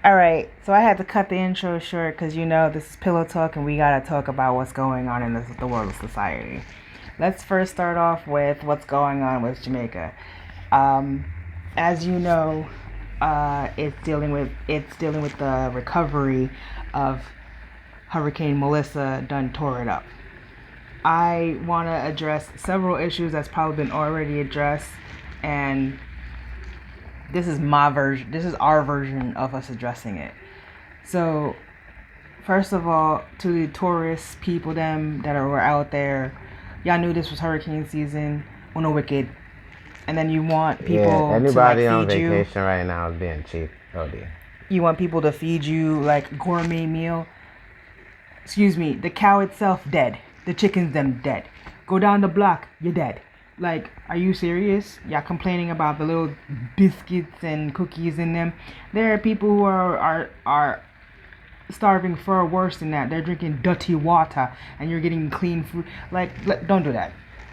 All right, so I had to cut the intro short because this is Pillow Talk and we gotta talk about what's going on in the world of society. Let's first start off with what's going on with Jamaica. Um, as you know, it's dealing with the recovery of Hurricane Melissa done tore it up. I want to address several issues that's probably been already addressed, and this is my version. This is our version of us addressing it. So, first of all, to the tourist people them that were out there, y'all knew this was hurricane season. On a wicked, and then you want Yeah, people to like anybody on feed you. vacation right now is being cheap. Oh dear. You want people to feed you like gourmet meal. Excuse me, the cow itself dead. The chickens them dead. Go down the block, you're dead. Like, are you serious? Y'all complaining about the little biscuits and cookies in them. There are people who are starving far worse than that. They're drinking dirty water and you're getting clean food. Like, don't do that.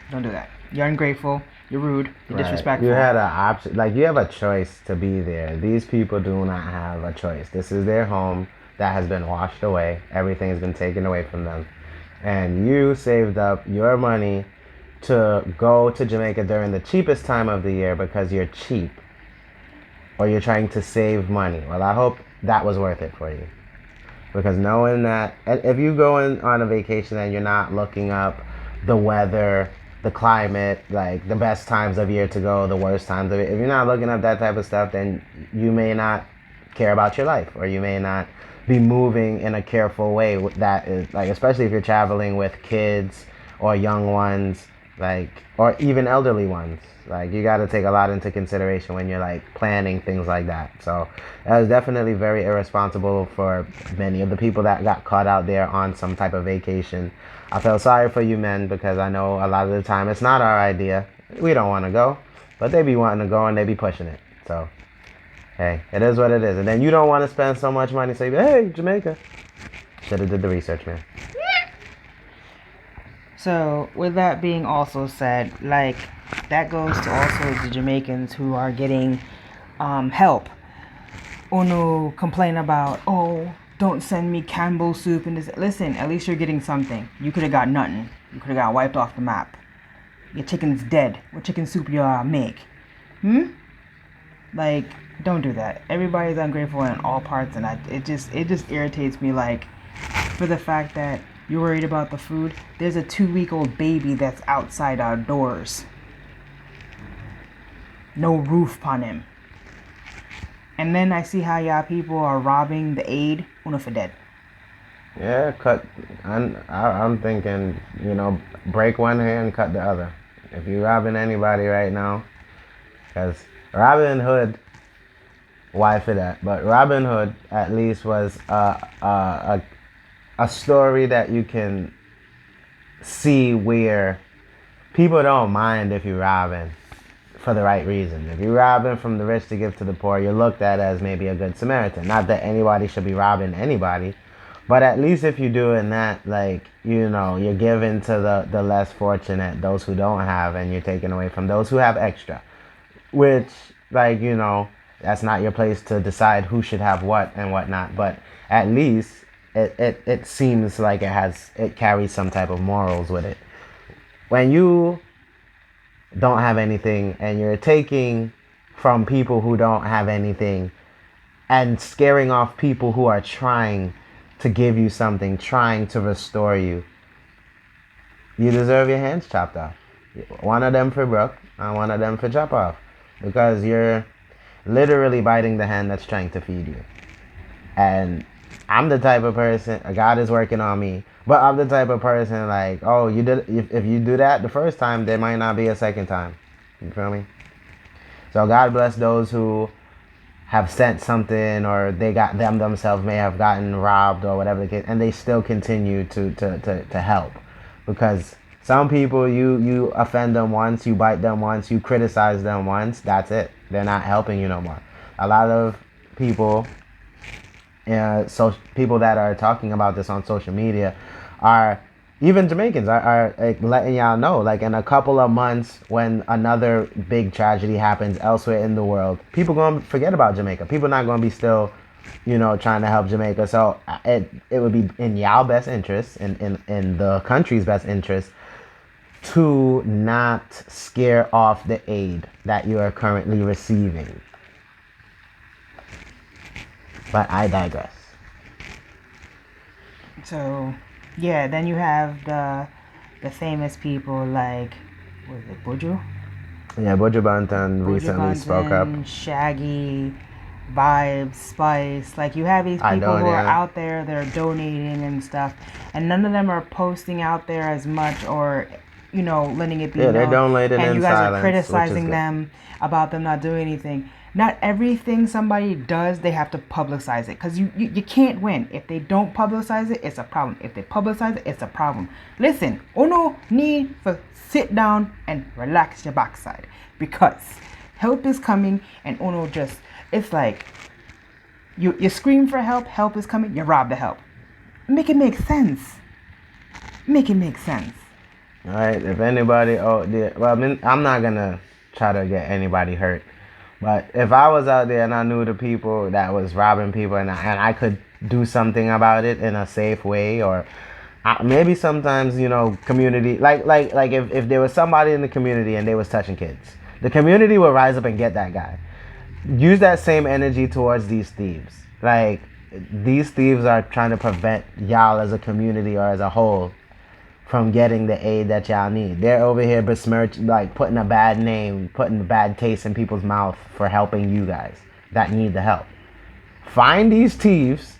Don't do that. You're ungrateful. You're rude. You're Right. You disrespectful. had an option. Like, you have a choice to be there. These people do not have a choice. This is their home that has been washed away. Everything has been taken away from them. And you saved up your money to go to Jamaica during the cheapest time of the year because you're cheap or you're trying to save money. Well, I hope that was worth it for you. Because knowing that if you go on a vacation and you're not looking up the weather, the climate, like the best times of year to go, the worst times of it, if you're not looking up that type of stuff, then you may not care about your life, or you may not be moving in a careful way. That is like, especially if you're traveling with kids or young ones, like, or even elderly ones. Like, you got to take a lot into consideration when you're like planning things like that. So that was definitely very irresponsible for many of the people that got caught out there on some type of vacation. I feel sorry for you men because I know a lot of the time it's not our idea. We don't want to go, but they be wanting to go and they be pushing it. So hey, it is what it is. And then you don't want to spend so much money. So you be, hey, Jamaica. Should have did the research, man. So, with that being also said, like, that goes to also the Jamaicans who are getting help. Uno complain about, oh, don't send me Campbell soup and this. Listen, at least you're getting something. You could have got nothing. You could have got wiped off the map. Your chicken's dead. What chicken soup you make? Hmm? Like, don't do that. Everybody's ungrateful in all parts, and it just irritates me. Like, for the fact that you're worried about the food. There's a 2-week old baby that's outside our doors. No roof upon him. And then I see how y'all people are robbing the aid. Uno for dead. Yeah, cut. I'm thinking, break one hand, cut the other. If you're robbing anybody right now, because Robin Hood, why for that? But Robin Hood at least was a story that you can see where people don't mind if you're robbing for the right reason. If you're robbing from the rich to give to the poor, you're looked at as maybe a good Samaritan. Not that anybody should be robbing anybody, but at least if you're doing that, like, you're giving to the less fortunate, those who don't have, and you're taking away from those who have extra. Which, like, that's not your place to decide who should have what and whatnot, but at least it seems like it carries some type of morals with it. When you don't have anything and you're taking from people who don't have anything and scaring off people who are trying to give you something, trying to restore you, you deserve your hands chopped off. One of them for Brooke and one of them for chop off. Because you're literally biting the hand that's trying to feed you. And I'm the type of person, God is working on me, but I'm the type of person like, oh, if you do that the first time, there might not be a second time. You feel me? So God bless those who have sent something, or they got themselves may have gotten robbed or whatever the case, and they still continue to help. Because some people, you offend them once, you bite them once, you criticize them once, that's it. They're not helping you no more. A lot of people, so people that are talking about this on social media are, even Jamaicans are like, letting y'all know, like, in a couple of months when another big tragedy happens elsewhere in the world, people gonna forget about Jamaica. People not gonna be still trying to help Jamaica. So it would be in y'all best interest, in the country's best interest, to not scare off the aid that you are currently receiving. But I digress. So, yeah, then you have the famous people like, was it Buju? Yeah, Buju Banton Buju recently spoke up. Banton, Shaggy, Vibes, Spice. Like, you have these I people know, who are yeah. out there, they're donating and stuff, and none of them are posting out there as much or, letting it be Yeah, they're known. donating And in you guys are silence, which is criticizing good. them about them not doing anything. Not everything somebody does, they have to publicize it. Because you can't win. If they don't publicize it, it's a problem. If they publicize it, it's a problem. Listen, uno need to sit down and relax your backside. Because help is coming and uno just, it's like, you scream for help, help is coming, you rob the help. Make it make sense. Make it make sense. All right, if anybody, well, I mean, I'm not gonna try to get anybody hurt, but if I was out there and I knew the people that was robbing people, and I could do something about it in a safe way, or maybe sometimes community, like if there was somebody in the community and they was touching kids, the community will rise up and get that guy. Use that same energy towards these thieves. Like, these thieves are trying to prevent y'all as a community or as a whole from getting the aid that y'all need. They're over here besmirch, like putting a bad name, putting a bad taste in people's mouth for helping you guys that need the help. Find these thieves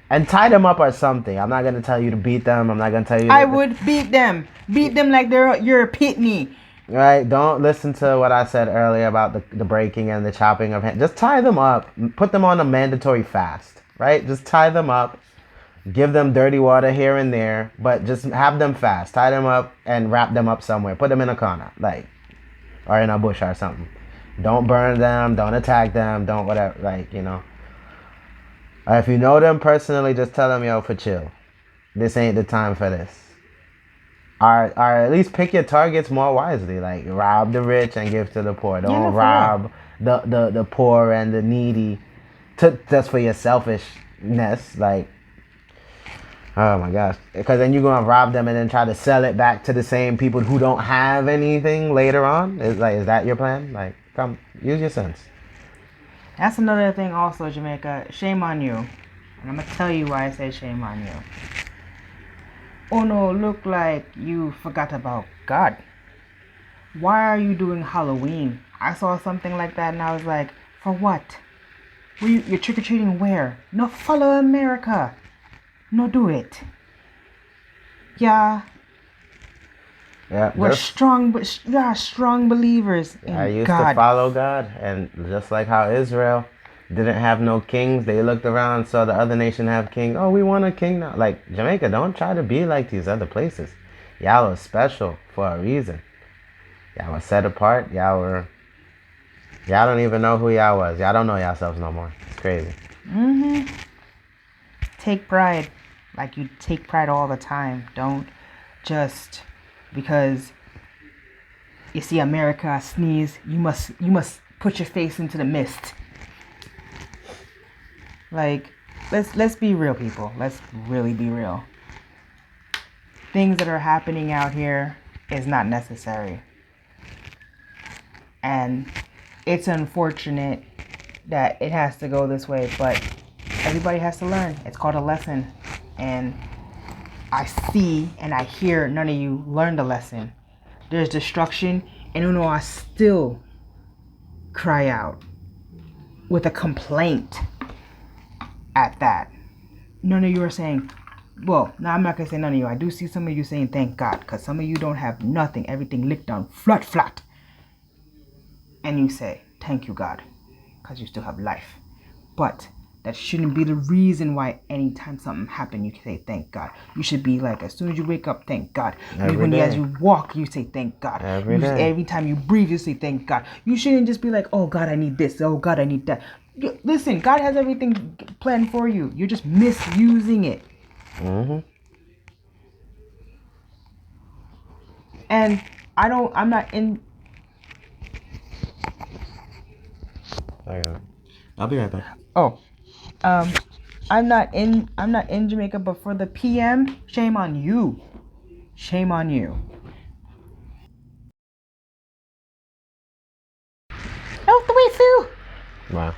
and tie them up or something. I'm not gonna tell you to beat them. I'm not gonna tell you. I would beat them like you're a pitney. Right? Don't listen to what I said earlier about the breaking and the chopping of hands. Just tie them up. Put them on a mandatory fast. Right? Just tie them up. Give them dirty water here and there, but just have them fast. Tie them up and wrap them up somewhere. Put them in a corner, or in a bush or something. Don't burn them. Don't attack them. Don't whatever. If you know them personally, just tell them, yo, for chill. This ain't the time for this. Or at least pick your targets more wisely. Like, rob the rich and give to the poor. Don't rob the poor and the needy just for your selfishness. Like, oh my gosh. Because then you're going to rob them and then try to sell it back to the same people who don't have anything later on. Is that your plan? Like, come, use your sense. That's another thing also, Jamaica. Shame on you. And I'm going to tell you why I say shame on you. Oh no, look like you forgot about God. Why are you doing Halloween? I saw something like that and I was like, for what? You're trick-or-treating where? No, follow America. No, do it. Yeah. Yeah, We're strong believers in I used God. to follow God, and just like how Israel didn't have no kings, they looked around, saw the other nation have king. Oh, we want a king now. Like, Jamaica, don't try to be like these other places. Y'all are special for a reason. Y'all were set apart. Y'all don't even know who y'all was. Y'all don't know yourselves no more. It's crazy. Take pride. Like, you take pride all the time. Don't just because you see America sneeze, you must put your face into the mist. Like, let's be real, people. Let's really be real. Things that are happening out here is not necessary. And it's unfortunate that it has to go this way, but everybody has to learn. It's called a lesson. And I see and I hear none of you learn the lesson. There's destruction, and I still cry out with a complaint at that. None of you are saying, well, no, I'm not going to say none of you. I do see some of you saying thank God, because some of you don't have nothing, everything licked down flat. And you say, thank you, God, because you still have life. But that shouldn't be the reason why anytime something happens, you can say thank God. You should be like, as soon as you wake up, thank God. As you walk, you say thank God. Every time you breathe, you say thank God. You shouldn't just be like, oh God, I need this. Oh God, I need that. Listen, God has everything planned for you. You're just misusing it. And I'm not in. I'll be right back. Oh, Um, I'm not in Jamaica, but for the PM, shame on you. Shame on you. Out the way, Sue. Wow.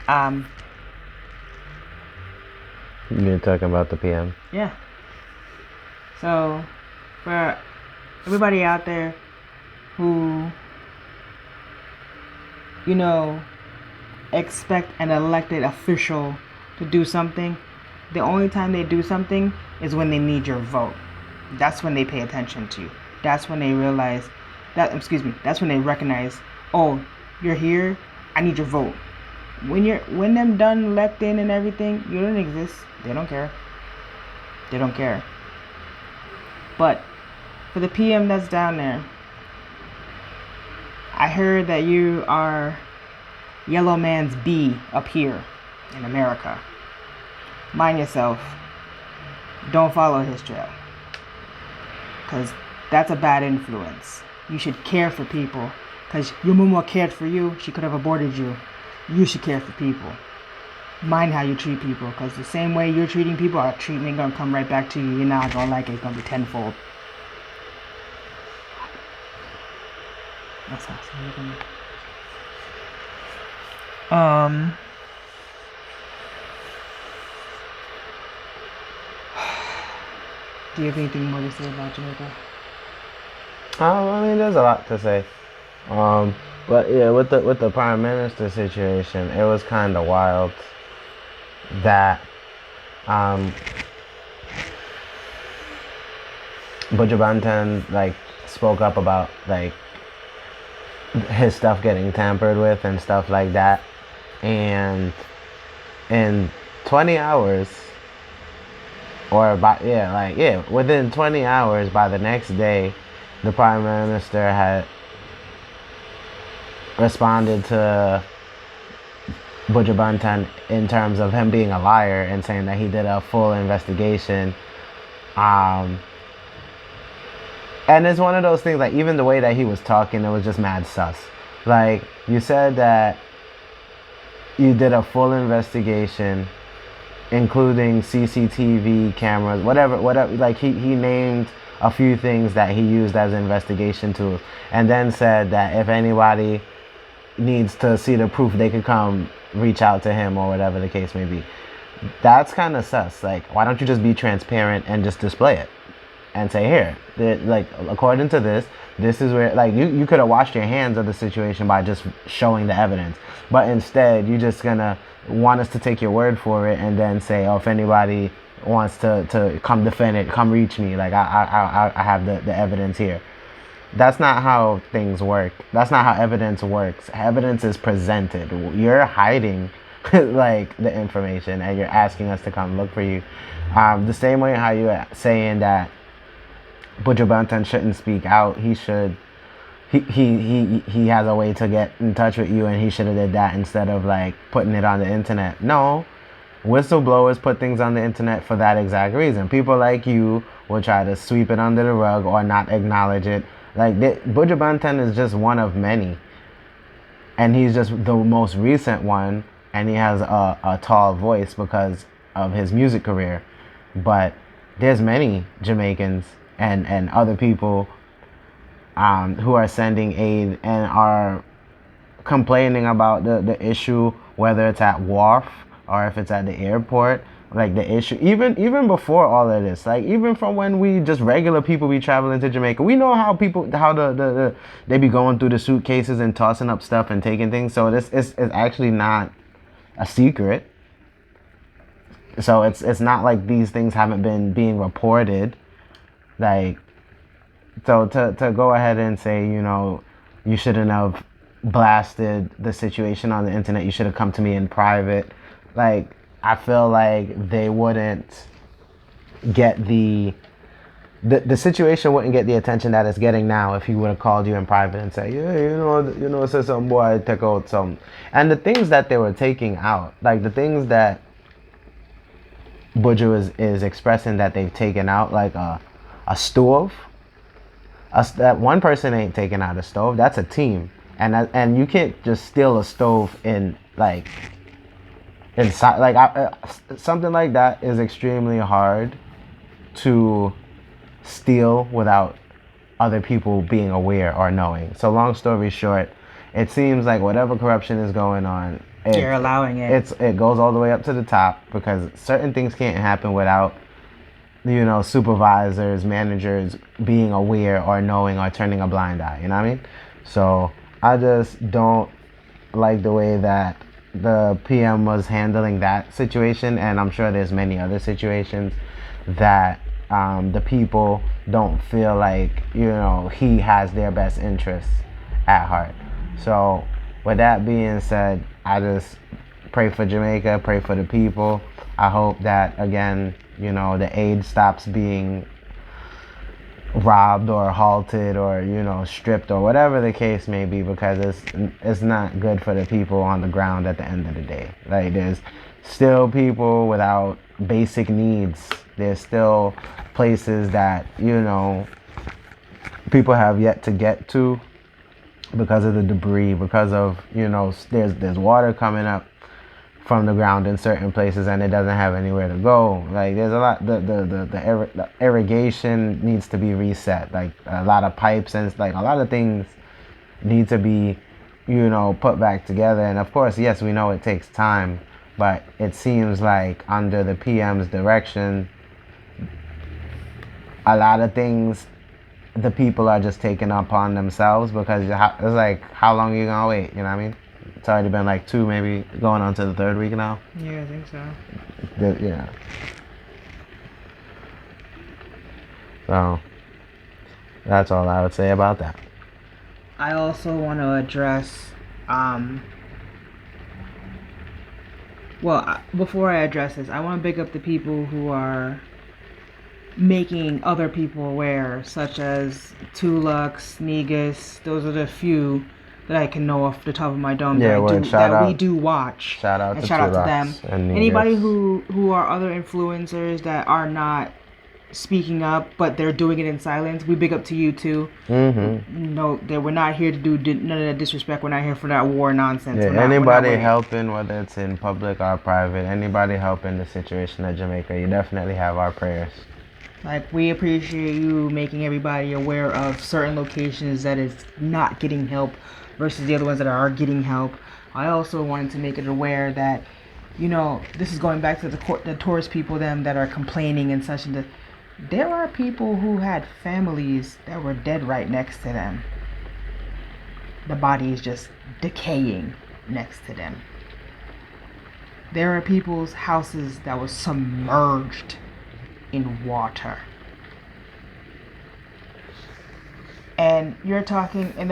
Um, You're talking about the PM. yeah. So, for everybody out there who, you know, expect an elected official to do something, the only time they do something is when they need your vote. That's when they pay attention to you. That's when they realize that's when they recognize, oh, you're here, I need your vote. When them done electing and everything, you don't exist. They don't care. They don't care. But for the PM that's down there, I heard that you are Yellow Man's B up here in America. Mind yourself. Don't follow his trail. Because that's a bad influence. You should care for people. Because your mama cared for you, she could have aborted you. You should care for people. Mind how you treat people. Because the same way you're treating people, our treatment going to come right back to you. You're not going to like it. It's going to be tenfold. That's awesome. Do you have anything more to say about Jamaica? I mean, there's a lot to say. But yeah, with the prime minister situation, it was kind of wild that um, Buju Banton like spoke up about like his stuff getting tampered with and stuff like that, and in 20 hours within 20 hours by the next day, the prime minister had responded to Buju Banton in terms of him being a liar and saying that he did a full investigation. And it's one of those things, like, even the way that he was talking, it was just mad sus. Like, you said that you did a full investigation, including CCTV cameras, whatever, like, he named a few things that he used as investigation tools, and then said that if anybody needs to see the proof, they could come reach out to him or whatever the case may be. That's kind of sus. Like, why don't you just be transparent and just display it and say, here, like, according to this is where, like, you could have washed your hands of the situation by just showing the evidence, but instead you're just gonna want us to take your word for it and then say, oh, if anybody wants to come defend it, come reach me, like, I have the evidence here. That's not how things work. That's not how evidence works. Evidence is presented. You're hiding like the information and you're asking us to come look for you. The same way how you're saying that Buju Banton shouldn't speak out. He should. He has a way to get in touch with you, and he should have did that instead of like putting it on the internet. No, whistleblowers put things on the internet for that exact reason. People like you will try to sweep it under the rug or not acknowledge it. Like, Buju Banton is just one of many, and he's just the most recent one, and he has a tall voice because of his music career. But there's many Jamaicans and other people who are sending aid and are complaining about the issue, whether it's at wharf or if it's at the airport. Like, the issue, even before all of this, like, even from when we just regular people be traveling to Jamaica, we know how they be going through the suitcases and tossing up stuff and taking things. So this is actually not a secret. So it's not like these things haven't been being reported. Like, so to go ahead and say, you shouldn't have blasted the situation on the internet, you should have come to me in private. Like, I feel like they wouldn't get the situation wouldn't get the attention that it's getting now if he would have called you in private and say, yeah, say some boy, take out some. And the things that they were taking out, like the things that Buju is expressing that they've taken out, like a stove. That one person ain't taking out a stove. That's a team, and you can't just steal a stove in like inside, like something like that is extremely hard to steal without other people being aware or knowing. So long story short, it seems like whatever corruption is going on, You're allowing it. it goes all the way up to the top because certain things can't happen without supervisors, managers being aware or knowing or turning a blind eye. You know what I mean? So I just don't like the way that the PM was handling that situation, and I'm sure there's many other situations that the people don't feel like he has their best interests at heart. So with that being said, I just pray for Jamaica, pray for the people. I hope that again, the aid stops being robbed or halted or stripped or whatever the case may be, because it's not good for the people on the ground at the end of the day. Like, there's still people without basic needs. There's still places that people have yet to get to because of the debris, because of there's water coming up from the ground in certain places and it doesn't have anywhere to go. Like, there's a lot, the irrigation needs to be reset. Like, a lot of pipes and like a lot of things need to be put back together. And of course, yes, we know it takes time, but it seems like under the PM's direction, a lot of things the people are just taking upon themselves, because it's like, how long are you gonna wait? You know what I mean? It's already been like 2, maybe going on to the 3rd week now. Yeah, I think so. Yeah. So that's all I would say about that. I also want to address, before I address this, I want to big up the people who are making other people aware, such as Tulux, Negus. Those are the few that I can know off the top of my dome Yeah, we do watch. Shout out and to shout out to Tulux them. and Negus. Anybody who are other influencers that are not speaking up, but they're doing it in silence, we big up to you too. No, that we're not here to do none of that disrespect. We're not here for that war nonsense. Yeah, We're not anybody with it. helping, whether it's in public or private, anybody helping the situation at Jamaica, you definitely have our prayers. Like, we appreciate you making everybody aware of certain locations that is not getting help versus the other ones that are getting help. I also wanted to make it aware that, this is going back to the tourist people, them that are complaining and such, and that there are people who had families that were dead right next to them. The body is just decaying next to them. There are people's houses that was submerged in water. And you're talking, and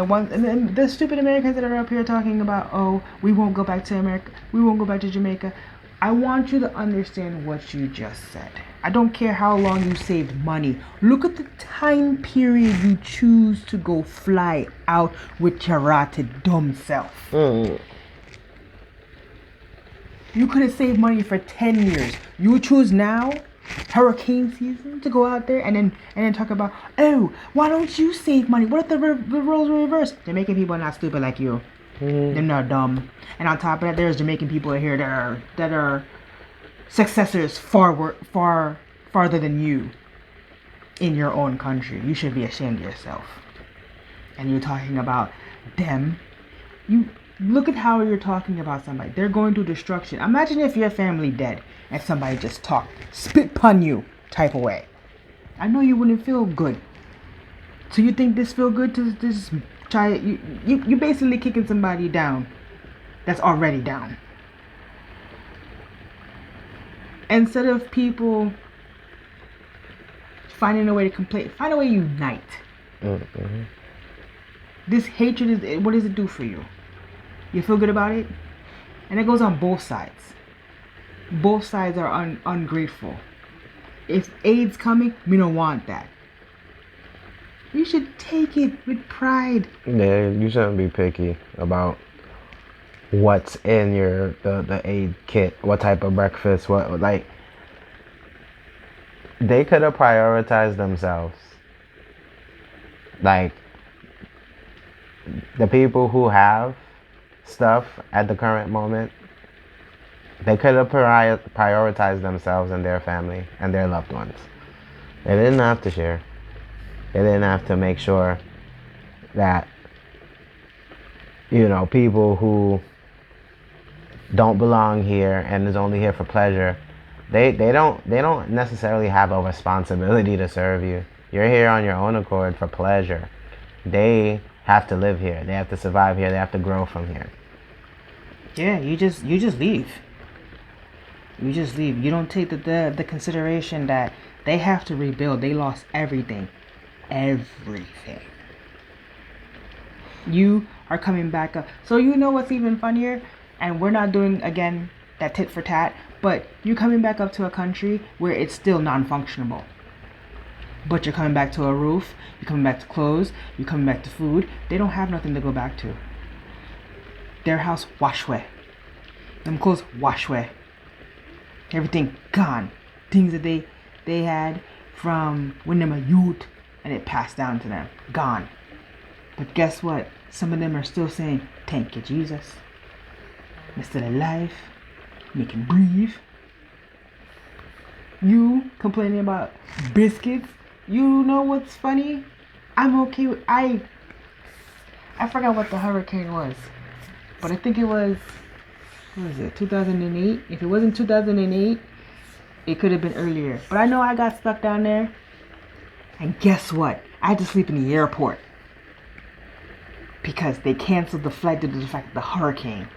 the stupid Americans that are up here talking about, oh, we won't go back to America, we won't go back to Jamaica. I want you to understand what you just said. I don't care how long you saved money. Look at the time period you choose to go fly out with your rotted dumb self. You could have saved money for 10 years. You choose now, hurricane season, to go out there and then talk about, oh, why don't you save money? What if the roles were reversed? Jamaican people are not stupid like you. They're not dumb. And on top of that, there's Jamaican people here that are successors farther than you in your own country. You should be ashamed of yourself. And you're talking about them. You look at how you're talking about somebody. They're going through destruction. Imagine if your family dead and somebody just spit pun you type of way. I know you wouldn't feel good. So you think this feel good to just try it? You basically kicking somebody down that's already down. Instead of people finding a way to complain, find a way to unite. This hatred is, what does it do for you? You feel good about it? And it goes on both sides. Both sides are ungrateful. If AIDS coming, we don't want that. You should take it with pride. Yeah, you shouldn't be picky about what's in the aid kit, what type of breakfast, what, like, they could have prioritized themselves. Like, the people who have stuff at the current moment, They could have prioritized themselves and their family and their loved ones. They didn't have to share. They didn't have to make sure that, people who don't belong here and is only here for pleasure, they don't necessarily have a responsibility to serve you. You're here on your own accord for pleasure. They have to live here. They have to survive here. They have to grow from here. Yeah, you just leave. You just leave. You don't take the consideration that they have to rebuild. They lost everything. Everything. You are coming back up. So you know what's even funnier? And we're not doing, again, that tit for tat. But you're coming back up to a country where it's still non-functionable. But you're coming back to a roof. You're coming back to clothes. You're coming back to food. They don't have nothing to go back to. Their house, wash away. Them clothes, wash away. Everything gone. Things that they had from when they were youth and it passed down to them. Gone. But guess what? Some of them are still saying, thank you, Jesus. They're still alive. You can breathe. You complaining about biscuits. You know what's funny? I'm okay with I forgot what the hurricane was. But I think it was, what was it, 2008? If it wasn't 2008, it could have been earlier. But I know I got stuck down there. And guess what? I had to sleep in the airport. Because they canceled the flight due to the fact of the hurricane.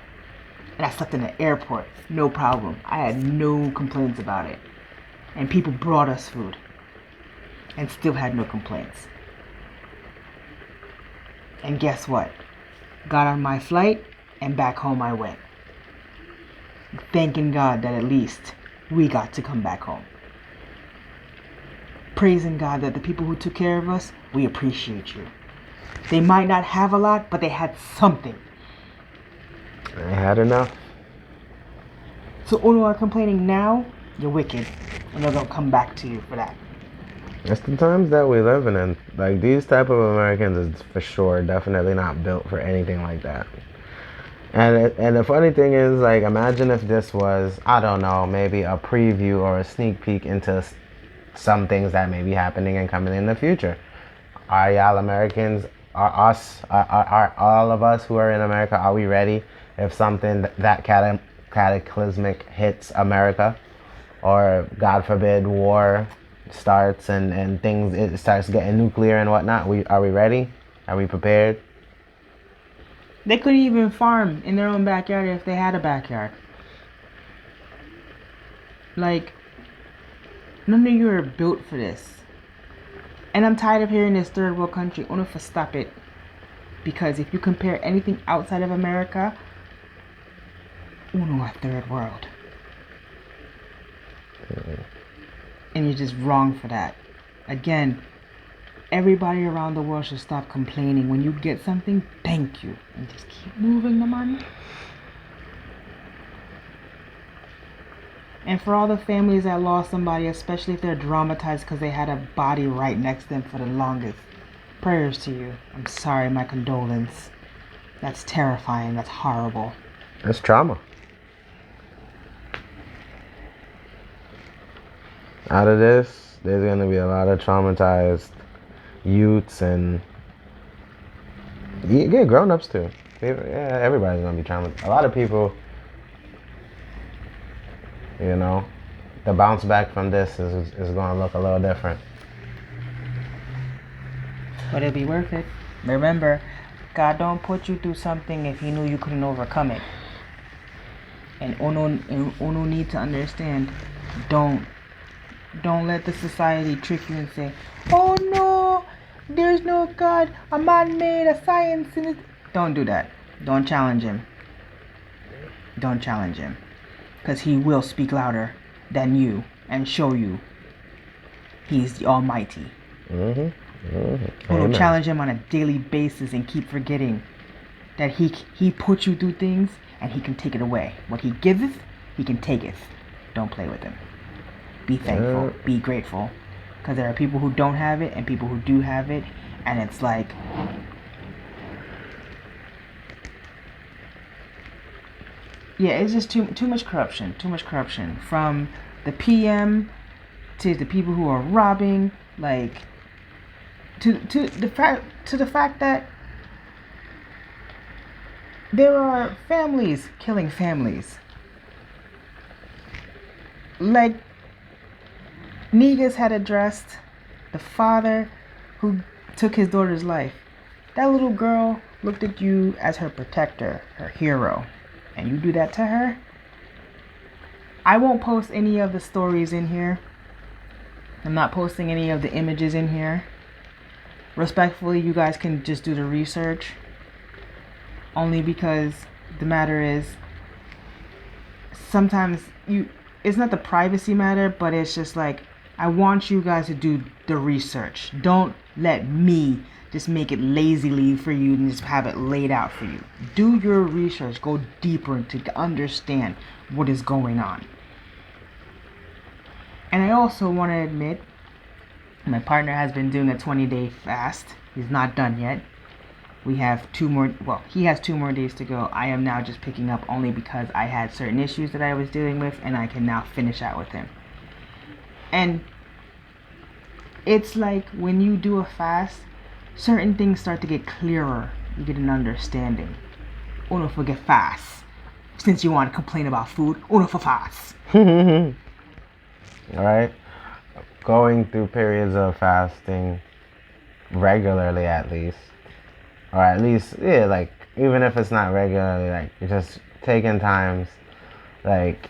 And I slept in the airport. No problem. I had no complaints about it. And people brought us food. And still had no complaints. And guess what? Got on my flight and back home I went. Thanking God that at least we got to come back home. Praising God that the people who took care of us, we appreciate you. They might not have a lot, but they had something. They had enough. So Uno are complaining now, you're wicked. And they're going to come back to you for that. It's the times that we live in, and like these type of Americans is for sure definitely not built for anything like that. And the funny thing is, like, imagine if this was, I don't know, maybe a preview or a sneak peek into some things that may be happening and coming in the future. Are y'all Americans, are all of us who are in America, are we ready if something that cataclysmic hits America? Or, God forbid, war starts and things, it starts getting nuclear and whatnot. Are we ready? Are we prepared? They couldn't even farm in their own backyard if they had a backyard. Like, none of you are built for this. And I'm tired of hearing this third world country. Only for stop it. Because if you compare anything outside of America, uno a third world. And you're just wrong for that. Again, everybody around the world should stop complaining. When you get something, thank you. And just keep moving the money. And for all the families that lost somebody, especially if they're traumatized because they had a body right next to them for the longest, prayers to you. I'm sorry, my condolence. That's terrifying. That's horrible. That's trauma. Out of this, there's going to be a lot of traumatized youths and grown-ups too. Yeah, everybody's going to be traumatized. A lot of people, the bounce back from this is going to look a little different. But it'll be worth it. Remember, God don't put you through something if He knew you couldn't overcome it. And Uno need to understand, don't let the society trick you and say, oh no, there's no God, a man made a science in it. Don't do that. Don't challenge him. Don't challenge him. Because he will speak louder than you and show you he's the Almighty. We'll challenge him on a daily basis and keep forgetting that he puts you through things and he can take it away. What he giveth, he can taketh. Don't play with him. Be thankful. Be grateful. Because there are people who don't have it and people who do have it. And it's like, Yeah, it's just too much corruption. Too much corruption from the PM to the people who are robbing, like to the fact that there are families killing families. Like Negas had addressed the father who took his daughter's life. That little girl looked at you as her protector, her hero, and you do that to her. I won't post any of the stories in here. I'm not posting any of the images in here. Respectfully, you guys can just do the research. Only because the matter is, sometimes it's not the privacy matter, but it's just like, I want you guys to do the research. Don't let me just make it lazily for you and just have it laid out for you. Do your research. Go deeper to understand what is going on. And I also want to admit, my partner has been doing a 20-day fast. He's not done yet. We have he has 2 more days to go. I am now just picking up only because I had certain issues that I was dealing with, and I can now finish out with him. And it's like when you do a fast, certain things start to get clearer. You get an understanding. Uno forget fast. Since you want to complain about food, uno for fast. All right. Going through periods of fasting regularly, at least, or at least, yeah, like even if it's not regularly, like just taking times, like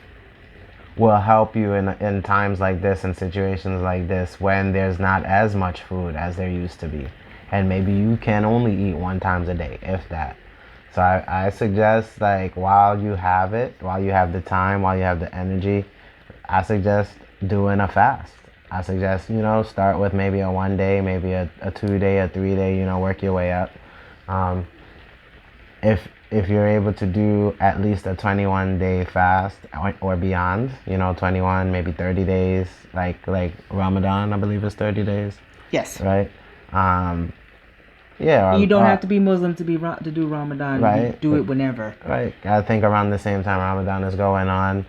will help you in times like this and situations like this when there's not as much food as there used to be, and maybe you can only eat 1 time a day, if that. So I suggest, like, while you have it, while you have the time, while you have the energy, I suggest doing a fast. I suggest, start with maybe a 1 day, maybe a 2 day, a 3 day, work your way up. If you're able to do at least a 21-day fast or beyond, 21, maybe 30 days, like Ramadan, I believe is 30 days, Yes. right? Yeah. You don't have to be Muslim to do Ramadan. Right. You do it whenever. Right. I think around the same time Ramadan is going on.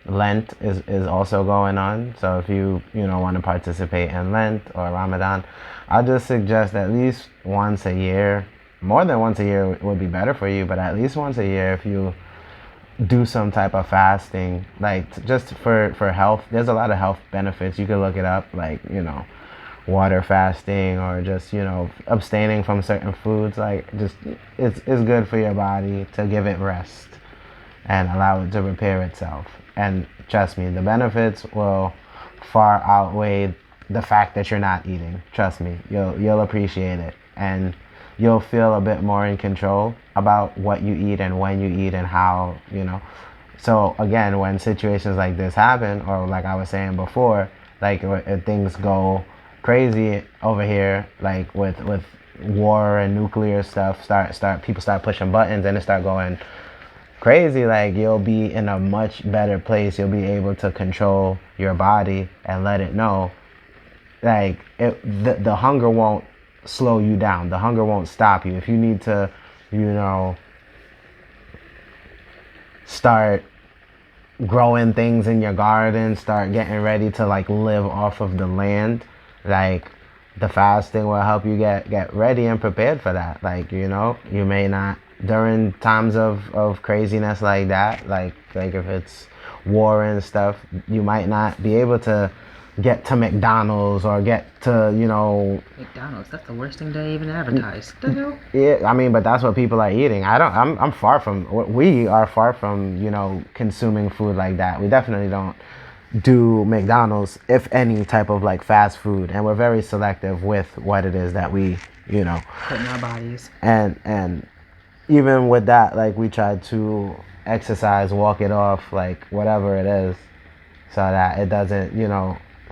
Lent is also going on. So if you want to participate in Lent or Ramadan, I just suggest at least once a year. More than once a year would be better for you, but at least once a year, if you do some type of fasting, like just for health. There's a lot of health benefits. You can look it up, like water fasting, or just abstaining from certain foods. Like, just it's good for your body to give it rest and allow it to repair itself. And trust me, the benefits will far outweigh the fact that you're not eating. Trust me, you'll appreciate it, and you'll feel a bit more in control about what you eat and when you eat and how. So again, when situations like this happen, or like I was saying before, like if things go crazy over here, like with war and nuclear stuff, people start pushing buttons and it start going crazy, like you'll be in a much better place. You'll be able to control your body and let it know, like the hunger won't slow you down. The hunger won't stop you. If you need to, start growing things in your garden, start getting ready to like live off of the land, like the fasting will help you get ready and prepared for that. Like, you may not, during times of craziness like that, like if it's war and stuff, you might not be able to get to McDonald's or get to, McDonald's, that's the worst thing they even advertise. The hell? Yeah, I mean, but that's what people are eating. I'm far from, we are far from, consuming food like that. We definitely don't do McDonald's, if any type of like fast food, and we're very selective with what it is that we, put in our bodies. And even with that, like, we try to exercise, walk it off, like whatever it is, so that it doesn't,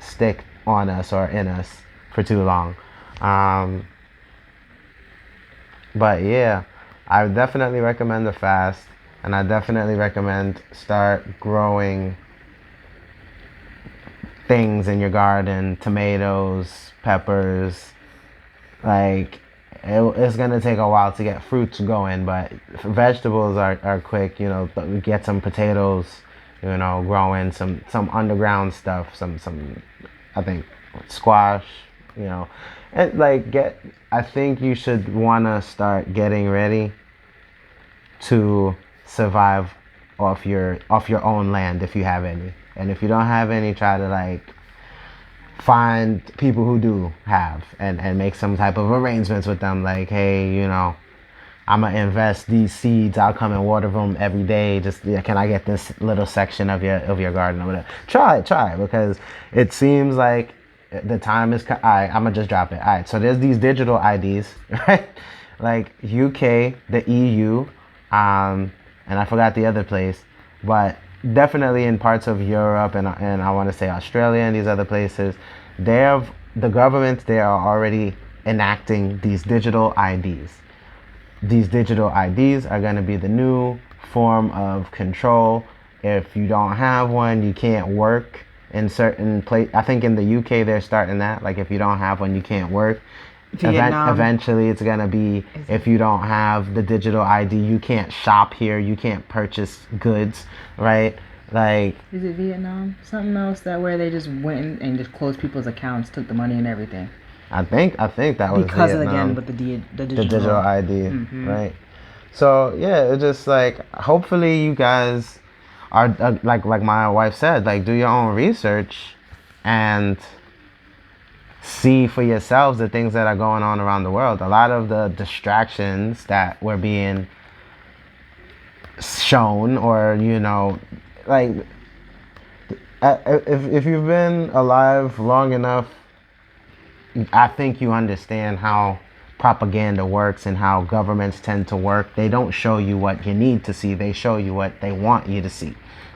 stick on us or in us for too long. But yeah, I definitely recommend the fast, and I definitely recommend start growing things in your garden, tomatoes, peppers, like it's gonna take a while to get fruits going, but vegetables are quick. Get some potatoes, growing some underground stuff, some I think squash, and like get. I think you should wanna start getting ready to survive off your own land if you have any, and if you don't have any, try to like find people who do have and make some type of arrangements with them, like, hey, I'm gonna invest these seeds, I'll come and water them every day, just, yeah, can I get this little section of your garden or whatever. Try it, because it seems like the time is all right. I'm gonna just drop it. All right, so there's these digital IDs, right? Like UK, the EU, and I forgot the other place, but definitely in parts of Europe and I want to say Australia and these other places, the governments there are already enacting these digital IDs. These digital IDs are going to be the new form of control. If you don't have one, you can't work in certain place. I think in the UK they're starting that. Like if you don't have one, you can't work. Eventually, it's gonna be, if you don't have the digital ID, you can't shop here. You can't purchase goods, right? Like, is it Vietnam? Something else that where they just went and just closed people's accounts, took the money and everything. I think that was because Vietnam, again, but the digital ID, right? So yeah, it's just like, hopefully you guys are like my wife said, like, do your own research and see for yourselves the things that are going on around the world. A lot of the distractions that were being shown, or like, if you've been alive long enough, I think you understand how propaganda works and how governments tend to work. They don't show you what you need to see, they show you what they want you to see.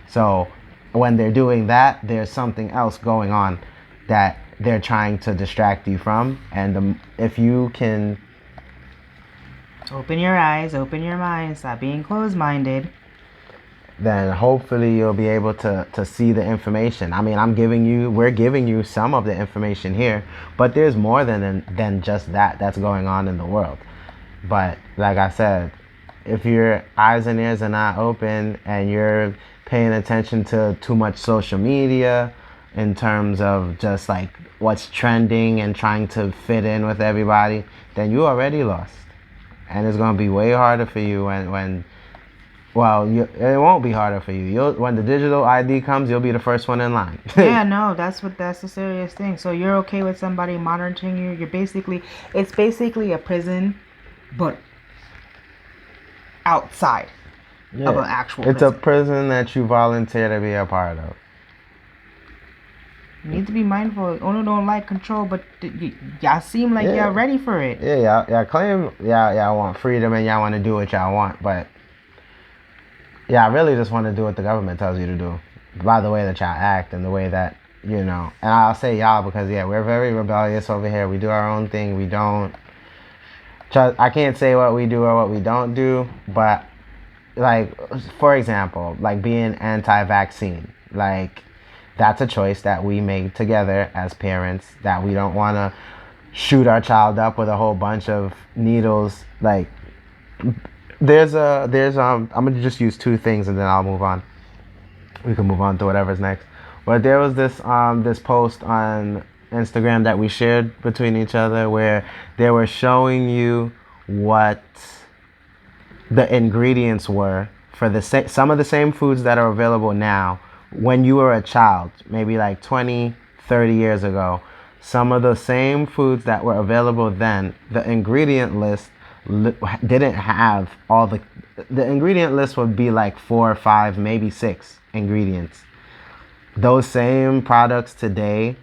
So when they're doing that, there's something else going on that they're trying to distract you from. And if you can open your eyes, open your mind, stop being closed-minded, then hopefully you'll be able to see the information. I mean, we're giving you some of the information here, but there's more than just that's going on in the world. But like I said, if your eyes and ears are not open and you're paying attention to too much social media in terms of just like what's trending and trying to fit in with everybody, then you already lost. And it's going to be way harder for you when it won't be harder for you. When the digital ID comes, you'll be the first one in line. Yeah, no, that's the serious thing. So you're okay with somebody monitoring you? It's basically a prison, but outside of an actual It's prison. a prison that you volunteer to be a part of. You need to be mindful. Ono don't like control, but y'all seem like y'all ready for it. Yeah, y'all claim y'all want freedom and y'all want to do what y'all want, but I really just want to do what the government tells you to do, by the way that y'all act and the way that, and I'll say y'all because, we're very rebellious over here. We do our own thing. We don't I can't say what we do or what we don't do, but, like, for example, like being anti-vaccine, like, that's a choice that we made together as parents, that we don't want to shoot our child up with a whole bunch of needles. Like, I'm gonna just use two things and then I'll move on. We can move on to whatever's next. But there was this post on Instagram that we shared between each other where they were showing you what the ingredients were for some of the same foods that are available now when you were a child, maybe like 20, 30 years ago. Some of the same foods that were available then, the ingredient list didn't have all the ingredient list would be like 4 or 5, maybe 6 ingredients. Those same products today,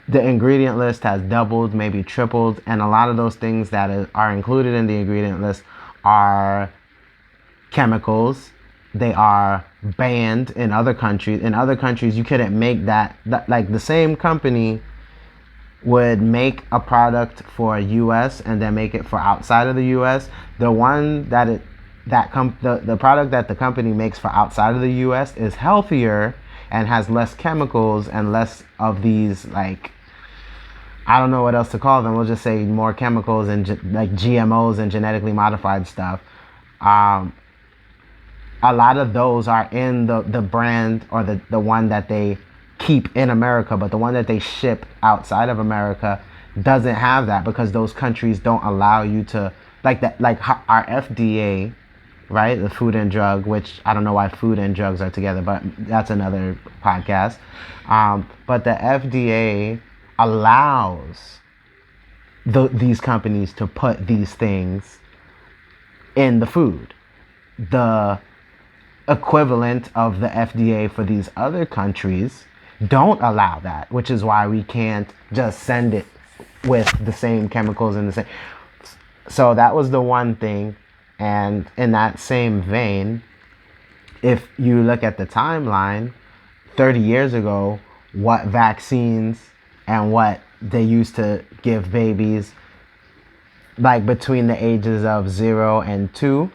the ingredient list has doubled, maybe tripled, and a lot of those things that are included in the ingredient list are chemicals. They are banned in other countries. In other countries, you couldn't make that like the same company would make a product for US and then make it for outside of the US. The one the product that the company makes for outside of the US is healthier and has less chemicals and less of these, like, I don't know what else to call them. We'll just say more chemicals and like GMOs and genetically modified stuff. Um, a lot of those are in the brand or the one that they keep in America, but the one that they ship outside of America doesn't have that because those countries don't allow you to like that. Like our FDA, right? The Food and Drug, which I don't know why food and drugs are together, but that's another podcast. But the FDA allows these companies to put these things in the food. The equivalent of the FDA for these other countries don't allow that, which is why we can't just send it with the same chemicals and the same. So that was the one thing. And in that same vein, if you look at the timeline, 30 years ago, what vaccines and what they used to give babies, like between the ages of 0 and 2,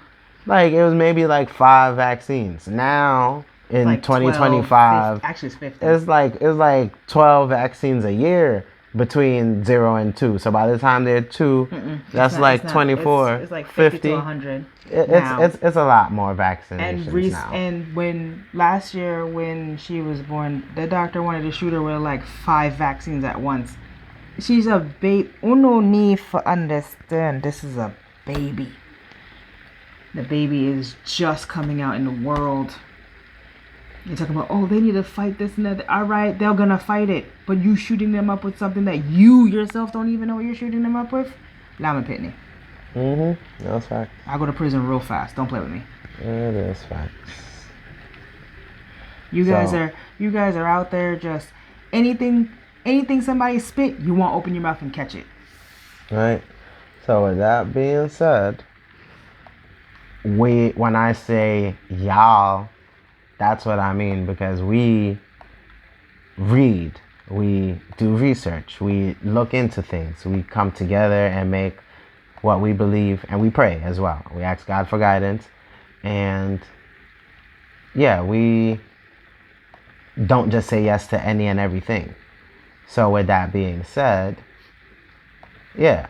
like it was maybe like 5 vaccines. Now in Like 2025, 50, actually it's 50. it's like 12 vaccines a year between 0 and 2. So by the time they're 2, that's like 24, It's like 50 to 50. 100 now. It's a lot more vaccinations And now. and when last year when she was born, the doctor wanted to shoot her with like 5 vaccines at once. She's a baby. No need for understand. This is a baby. The baby is just coming out in the world. You're talking about, oh, they need to fight this and that. All right, they're gonna fight it, but you shooting them up with something that you yourself don't even know what you're shooting them up with. Lemon Pitney. That's facts. I'll go to prison real fast. Don't play with me. It is facts. You guys are out there just anything somebody spit, you won't open your mouth and catch it. Right. So with that being said, when I say y'all, that's what I mean, because we read, we do research, we look into things, we come together and make what we believe, and we pray as well. We ask God for guidance, and yeah, we don't just say yes to any and everything. So with that being said, yeah,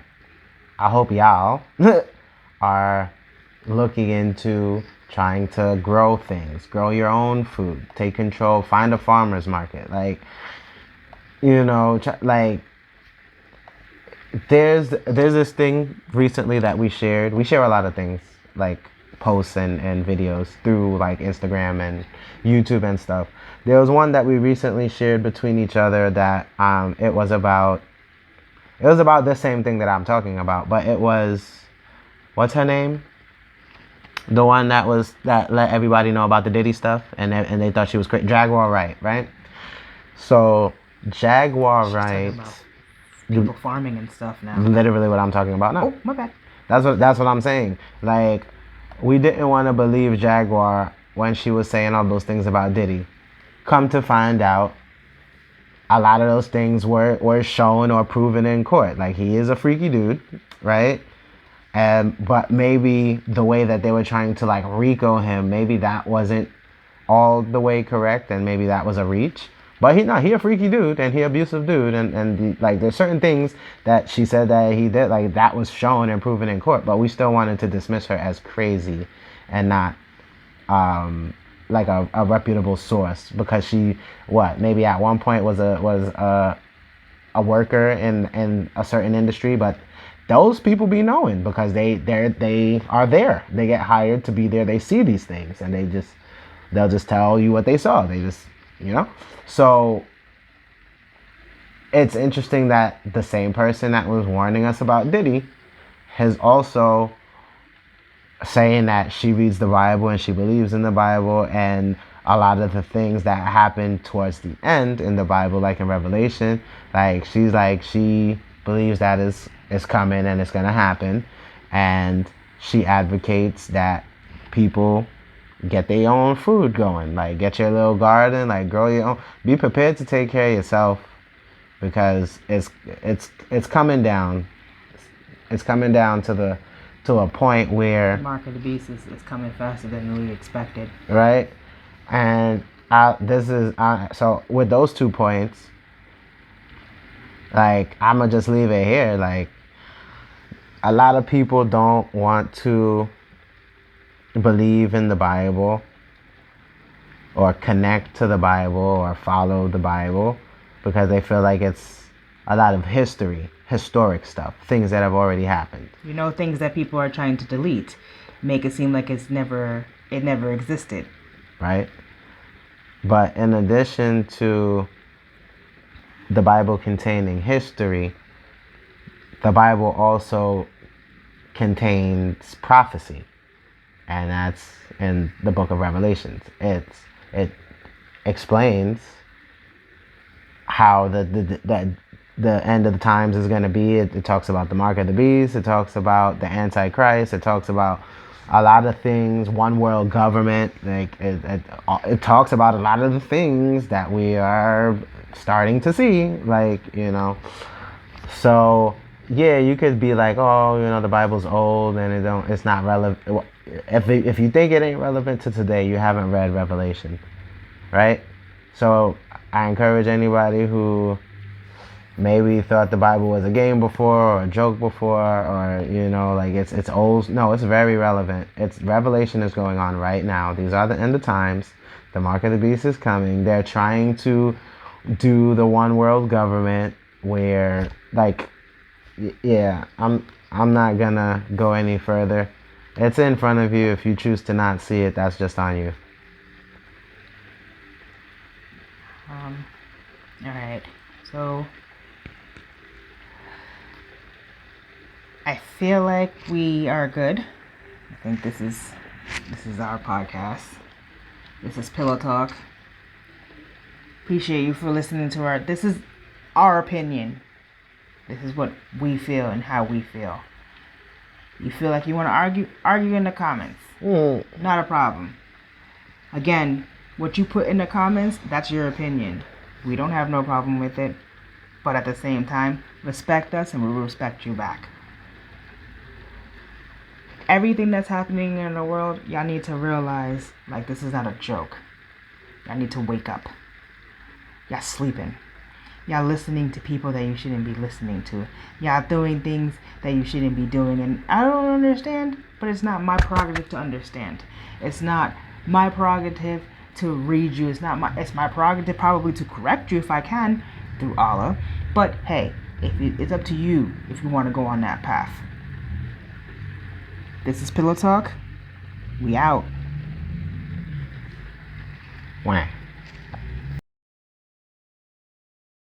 I hope y'all are looking into trying to grow things, grow your own food, take control, find a farmer's market. Like, you know, like there's this thing recently that we shared. We share a lot of things like posts and videos through like Instagram and YouTube and stuff. There was one that we recently shared between each other that it was about the same thing that I'm talking about, but it was, what's her name? The one that let everybody know about the Diddy stuff, and they thought she was crazy. Jaguar Wright, right? So Jaguar Wright, People farming and stuff now. literally what I'm talking about now. Oh, my bad. That's what I'm saying. Like, we didn't want to believe Jaguar when she was saying all those things about Diddy. Come to find out, a lot of those things were shown or proven in court. Like, he is a freaky dude, right? But maybe the way that they were trying to like RICO him, maybe that wasn't all the way correct, and maybe that was a reach. But he a freaky dude, and he abusive dude, and like there's certain things that she said that he did, like that was shown and proven in court. But we still wanted to dismiss her as crazy and not like a reputable source, because she maybe at one point was a worker in a certain industry, but those people be knowing because they are there. They get hired to be there. They see these things, and they'll just tell you what they saw. They just, So it's interesting that the same person that was warning us about Diddy has also saying that she reads the Bible and she believes in the Bible, and a lot of the things that happen towards the end in the Bible, like in Revelation, she believes that is coming and it's gonna happen, and she advocates that people get their own food going, like get your little garden, like grow your own. Be prepared to take care of yourself, because it's coming down. It's coming down to a point where The mark of the beast is coming faster than we expected. right, and so with those 2 points, Like, I'm gonna just leave it here. Like, a lot of people don't want to believe in the Bible or connect to the Bible or follow the Bible because they feel like it's a lot of historic stuff, things that have already happened. You know, things that people are trying to delete, make it seem like it never existed. Right? But in addition to the Bible containing history, the Bible also contains prophecy, and that's in the book of Revelations. It explains how the end of the times is going to be. It talks about the mark of the beast. It talks about the Antichrist. It talks about a lot of things. One world government. Like it talks about a lot of the things that we are starting to see. Like, you know, so yeah, you could be like, oh, you know, the Bible's old and it's not relevant. If you think it ain't relevant to today, you haven't read Revelation, right? So I encourage anybody who maybe thought the Bible was a game before or a joke before, or, you know, like it's old. No, it's very relevant. It's Revelation is going on right now. These are the end of times. The mark of the beast is coming. They're trying to do the one world government where, like, yeah, I'm not gonna go any further. It's in front of you. If you choose to not see it, that's just on you. All right. So I feel like we are good. I think this is our podcast. This is Pillow Talk. Appreciate you for listening to this is our opinion. This is what we feel and how we feel. You feel like you want to argue in the comments. Not a problem. Again, what you put in the comments, that's your opinion. We don't have no problem with it. But at the same time, respect us and we will respect you back. Everything that's happening in the world, y'all need to realize, like, this is not a joke. Y'all need to wake up. Y'all sleeping. Y'all listening to people that you shouldn't be listening to. Y'all doing things that you shouldn't be doing. And I don't understand, but it's not my prerogative to understand. It's not my prerogative to read you. It's my prerogative probably to correct you if I can through Allah. But hey, it's up to you if you want to go on that path. This is Pillow Talk. We out. Wah.